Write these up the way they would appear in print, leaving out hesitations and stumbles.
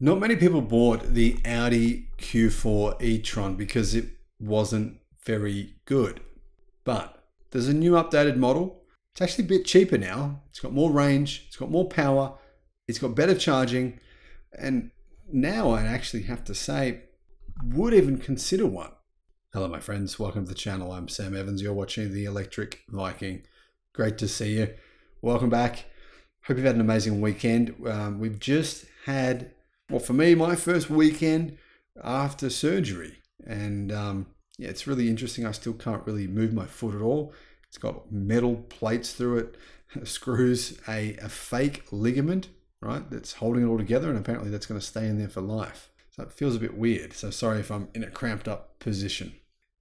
Not many people bought the Audi Q4 e-Tron because it wasn't very good. But there's a new updated model. It's actually a bit cheaper now. It's got more range, it's got more power, it's got better charging, and now I actually have to say, would even consider one. Hello my friends, welcome to the channel. I'm Sam Evans. You're watching the Electric Viking. Great to see you. Welcome back. Hope you've had an amazing weekend. We've just had, well, for me, my first weekend after surgery. And yeah, it's really interesting. I still can't really move my foot at all. It's got metal plates through it, screws, a fake ligament, right? That's holding it all together. And apparently that's going to stay in there for life. So it feels a bit weird. So sorry if I'm in a cramped up position.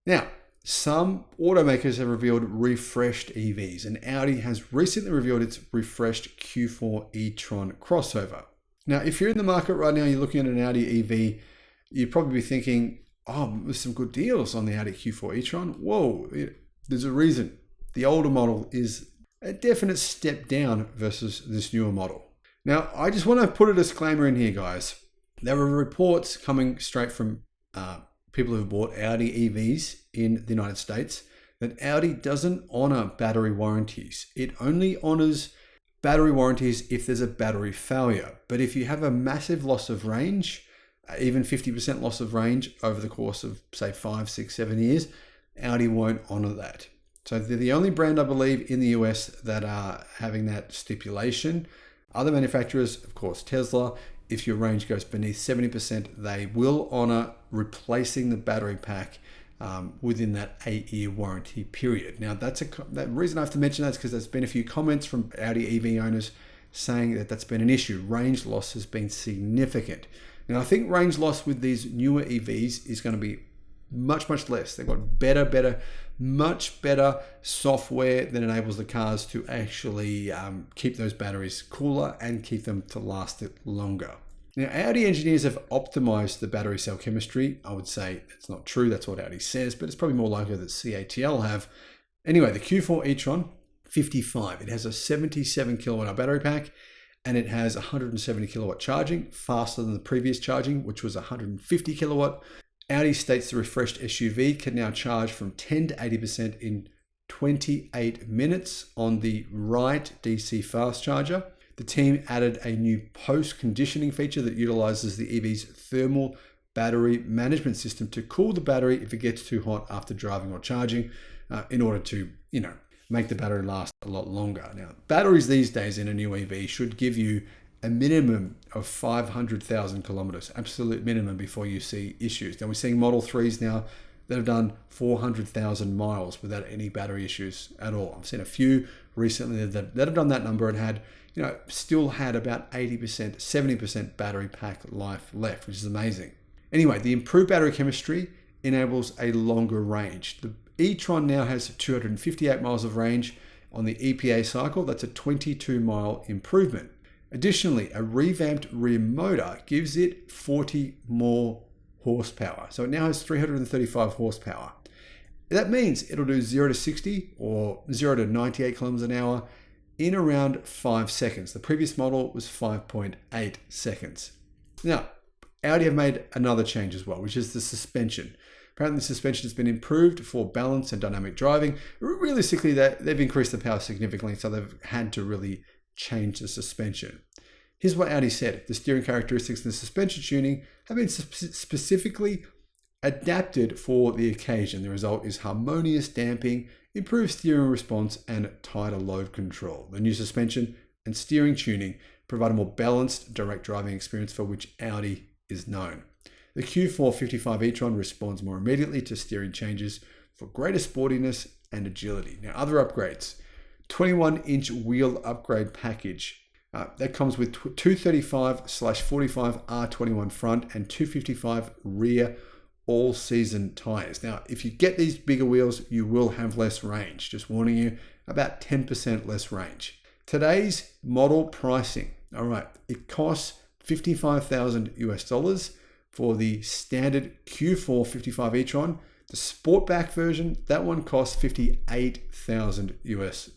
Now, some automakers have revealed refreshed EVs, and Audi has recently revealed its refreshed Q4 e-Tron crossover. Now, if you're in the market right now, you're looking at an Audi EV, you'd probably be thinking, oh, there's some good deals on the Audi Q4 e-Tron. Whoa, there's a reason. The older model is a definite step down versus this newer model. Now, I just want to put a disclaimer in here, guys. There are reports coming straight from people who've bought Audi EVs in the United States that Audi doesn't honor battery warranties. It only honors battery warranties if there's a battery failure. But if you have a massive loss of range, even 50% loss of range over the course of say 5, 6, 7 years, Audi won't honor that. So they're the only brand, I believe, in the US that are having that stipulation. Other manufacturers, of course, Tesla, if your range goes beneath 70%, they will honor replacing the battery pack within that 8-year warranty period. Now, the reason I have to mention that is because there's been a few comments from Audi EV owners saying that that's been an issue. Range loss has been significant. Now, I think range loss with these newer EVs is going to be much, much less. They've got much better software that enables the cars to actually keep those batteries cooler and keep them to last longer. Now, Audi engineers have optimized the battery cell chemistry. I would say that's not true. That's what Audi says, but it's probably more likely that CATL have. Anyway, the Q4 e-Tron 55. It has a 77 kilowatt hour battery pack, and it has 170 kilowatt charging, faster than the previous charging, which was 150 kilowatt. Audi states the refreshed SUV can now charge from 10 to 80% in 28 minutes on the right DC fast charger. The team added a new post-conditioning feature that utilizes the EV's thermal battery management system to cool the battery if it gets too hot after driving or charging, in order to, make the battery last a lot longer. Now, batteries these days in a new EV should give you a minimum of 500,000 kilometers, absolute minimum, before you see issues. Now, we're seeing Model 3s now that have done 400,000 miles without any battery issues at all. I've seen a few recently that have done that number and had, still had about 80%, 70% battery pack life left, which is amazing. Anyway, the improved battery chemistry enables a longer range. The e-Tron now has 258 miles of range on the EPA cycle. That's a 22-mile improvement. Additionally, a revamped rear motor gives it 40 more horsepower. So it now has 335 horsepower. That means it'll do 0 to 60 or 0 to 98 kilometers an hour in around 5 seconds. The previous model was 5.8 seconds. Now, Audi have made another change as well, which is the suspension. Apparently the suspension has been improved for balance and dynamic driving. Realistically, they've increased the power significantly, so they've had to really change the suspension. Here's what Audi said. The steering characteristics and the suspension tuning have been specifically adapted for the occasion. The result is harmonious damping, improved steering response, and tighter load control. The new suspension and steering tuning provide a more balanced direct driving experience for which Audi is known. The Q4 55 e-Tron responds more immediately to steering changes for greater sportiness and agility. Now, other upgrades. 21-inch wheel upgrade package. That comes with 235/45 R21 front and 255 rear all-season tires. Now, if you get these bigger wheels, you will have less range. Just warning you, about 10% less range. Today's model pricing. All right, it costs $55,000 US for the standard Q4 55 e-Tron. The Sportback version, that one costs $58,000 US.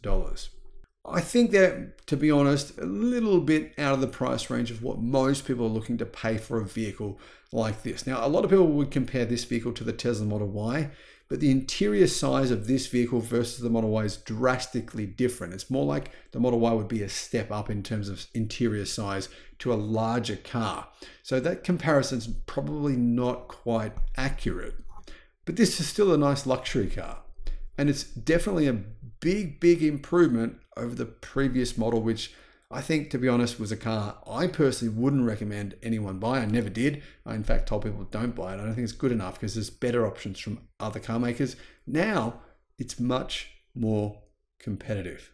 I think they're, to be honest, a little bit out of the price range of what most people are looking to pay for a vehicle like this. Now, a lot of people would compare this vehicle to the Tesla Model Y, but the interior size of this vehicle versus the Model Y is drastically different. It's more like the Model Y would be a step up in terms of interior size to a larger car. So that comparison's probably not quite accurate. But this is still a nice luxury car. And it's definitely a big improvement over the previous model, which I think, to be honest, was a car I personally wouldn't recommend anyone buy. I never did. I, in fact, told people don't buy it. I don't think it's good enough because there's better options from other car makers. Now, it's much more competitive.